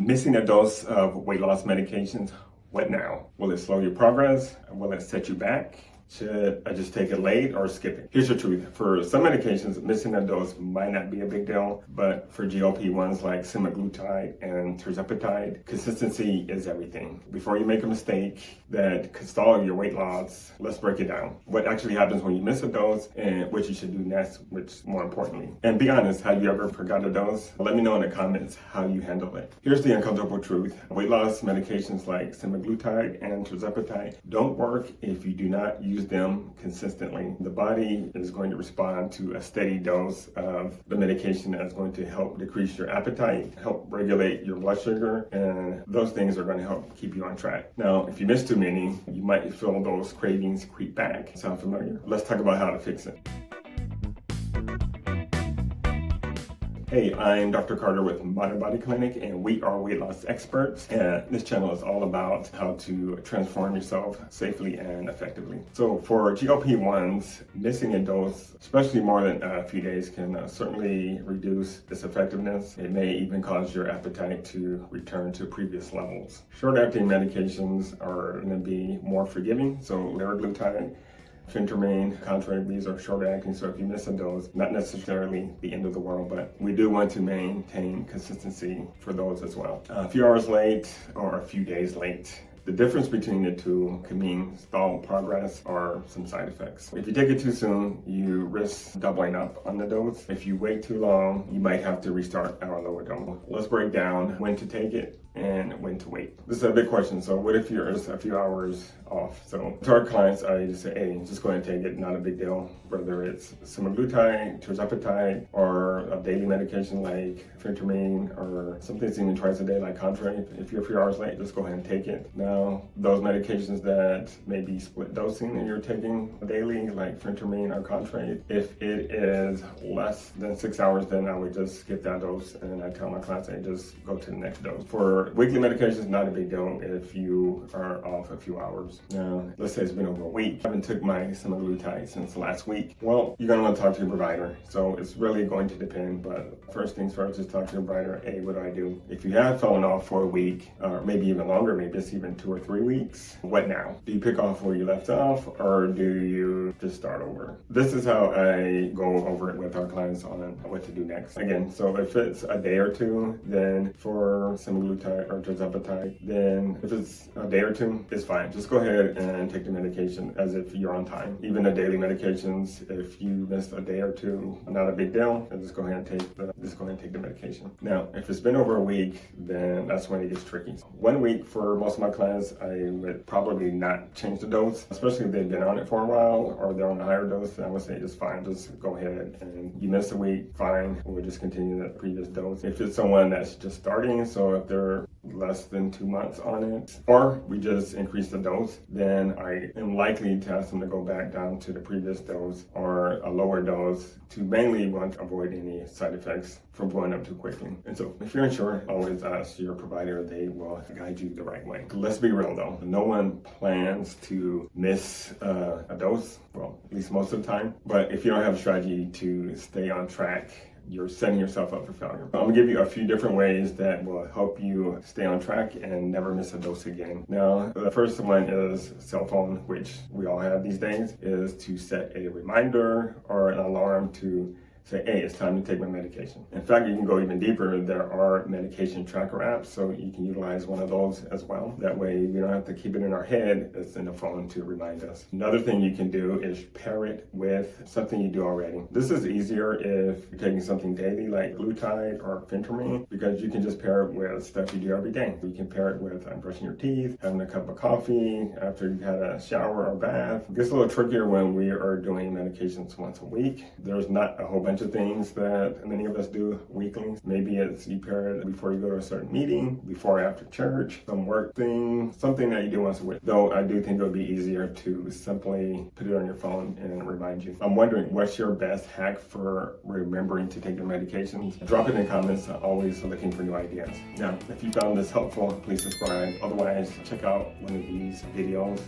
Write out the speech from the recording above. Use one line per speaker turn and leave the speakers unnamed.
Missing a dose of weight loss medications, what now? Will it slow your progress? Will it set you back? Should I just take it late or skip it? Here's the truth. For some medications, missing a dose might not be a big deal, but for GLP-1s like semaglutide and tirzepatide, consistency is everything. Before you make a mistake that could stall your weight loss, let's break it down. What actually happens when you miss a dose and what you should do next, which more importantly. And be honest, have you ever forgot a dose? Let me know in the comments how you handle it. Here's the uncomfortable truth. Weight loss medications like semaglutide and tirzepatide don't work if you do not use them consistently. The body is going to respond to a steady dose of the medication that is going to help decrease your appetite, help regulate your blood sugar, and those things are going to help keep you on track. Now, if you miss too many, you might feel those cravings creep back. Sound familiar? Let's talk about how to fix it. Hey, I'm Dr. Carter with Modern Body Clinic, and we are weight loss experts. And this channel is all about how to transform yourself safely and effectively. So for GLP-1s, missing a dose, especially more than a few days, can certainly reduce its effectiveness. It may even cause your appetite to return to previous levels. Short-acting medications are going to be more forgiving, so liraglutide, phentermine, contrary, these are short acting, so if you miss a dose, not necessarily the end of the world, but we do want to maintain consistency for those as well. A few hours late or a few days late. The difference between the two can mean stalled progress or some side effects. If you take it too soon, you risk doubling up on the dose. If you wait too long, you might have to restart at a lower dose. Let's break down when to take it and when to wait. This is a big question. So what if you're just a few hours off? So to our clients, I just say, hey, just go ahead and take it. Not a big deal. Whether it's semaglutide, tirzepatide, or a daily medication like phentermine, or something that's even twice a day like contrary. If you're a few hours late, just go ahead and take it. Now, those medications that may be split dosing and you're taking daily, like phentermine or contrary, if it is less than 6 hours, then I would just skip that dose. And I tell my clients, hey, just go to the next dose. For weekly medications, not a big deal if you are off a few hours. Now, let's say it's been over a week. I haven't took my semaglutide since last week. Well, you're going to want to talk to your provider. So it's really going to depend, but first things first, just talk to your provider. Hey, what do I do? If you have fallen off for a week, or maybe even longer, maybe it's even 2 or 3 weeks, what now? Do you pick off where you left off, or do you just start over? This is how I go over it with our clients on what to do next. Again, so if it's a day or two, then for semaglutide or tirzepatide, then if it's a day or two, it's fine. Just go ahead and take the medication as if you're on time. Even the daily medications, if you missed a day or two, not a big deal. And just go ahead and take the medication. Now, if it's been over a week, then that's when it gets tricky. 1 week for most of my clients, I would probably not change the dose, especially if they've been on it for a while or they're on a higher dose. Then I would say just fine. Just go ahead, and you miss a week, fine. We'll just continue the previous dose. If it's someone that's just starting, so if they're less than 2 months on it, or we just increase the dose, then I am likely to ask them to go back down to the previous dose or a lower dose to mainly want to avoid any side effects from going up too quickly. And so if you're unsure, always ask your provider. They will guide you the right way. Let's be real though. No one plans to miss a dose, well, at least most of the time. But if you don't have a strategy to stay on track, you're setting yourself up for failure. I'm gonna give you a few different ways that will help you stay on track and never miss a dose again. Now, the first one is cell phone, which we all have these days, is to set a reminder or an alarm to say, hey, it's time to take my medication. In fact, you can go even deeper. There are medication tracker apps, so you can utilize one of those as well. That way, we don't have to keep it in our head. It's in the phone to remind us. Another thing you can do is pair it with something you do already. This is easier if you're taking something daily like glutide or phentermine, because you can just pair it with stuff you do every day. You can pair it with brushing your teeth, having a cup of coffee after you've had a shower or bath. It gets a little trickier when we are doing medications once a week. There's not a whole bunch of things that many of us do weekly. Maybe it's you pair it before you go to a certain meeting, before or after church, some work thing, something that you do once a week. Though I do think it would be easier to simply put it on your phone and remind you. I'm wondering, what's your best hack for remembering to take your medications? Drop it in the comments. I'm always looking for new ideas. Now, if you found this helpful, please subscribe. Otherwise, check out one of these videos